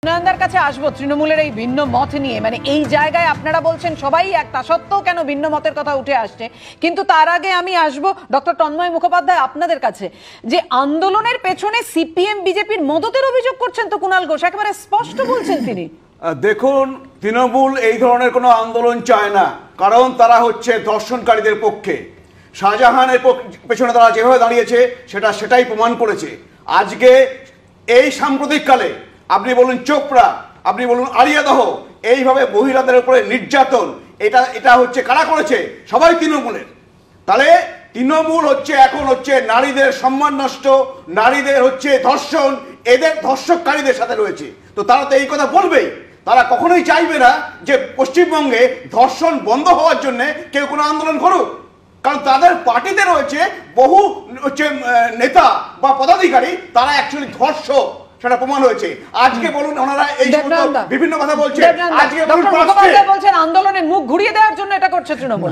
নয়নদার কাছে আসবো তৃণমূলের এই ভিন্ন মত নিয়ে, মানে এই জায়গায় আপনারা বলছেন সবাই এক, তা সত্ত্বেও কেন ভিন্ন মতের কথা উঠে আসছে। কিন্তু তার আগে আমি আসবো ডক্টর তন্ময় মুখোপাধ্যায় আপনাদের কাছে, যে আন্দোলনের পেছনে সিপিএম বিজেপির মদতের অভিযোগ করছেন তো কুণাল ঘোষ, একেবারে স্পষ্ট বলছেন তিনি। দেখুন, তৃণমূল এই ধরনের কোনো আন্দোলন চায় না, কারণ তারা হচ্ছে ধর্ষণকারীদের পক্ষে। শাহজাহানের পেছনে তারা যেভাবে দাঁড়িয়েছে সেটাই প্রমাণ করেছে। আজকে এই সাম্প্রতিককালে আপনি বলুন চোপড়া, আপনি বলুন আলিয়াদহ, এইভাবে মহিলাদের উপরে নির্যাতন, এটা হচ্ছে কারা করেছে? সবাই তৃণমূলের। তাহলে তৃণমূল হচ্ছে এখন হচ্ছে নারীদের সম্মান নষ্ট, নারীদের হচ্ছে ধর্ষণ, এদের ধর্ষককারীদের সাথে রয়েছে। তো তারা তো এই কথা বলবেই। তারা কখনোই চাইবে না যে পশ্চিমবঙ্গে ধর্ষণ বন্ধ হওয়ার জন্য কেউ কোনো আন্দোলন করুক, কারণ তাদের পার্টিতে রয়েছে বহু হচ্ছে নেতা বা পদাধিকারী, তারা অ্যাকচুয়ালি ধর্ষক, সেটা প্রমাণ হয়েছে। আজকে বলুন ওনারা এই বিভিন্ন কথা বলছে, আজকে বলছেন আন্দোলনের মুখ ঘুরিয়ে দেওয়ার জন্য এটা করছে তৃণমূল।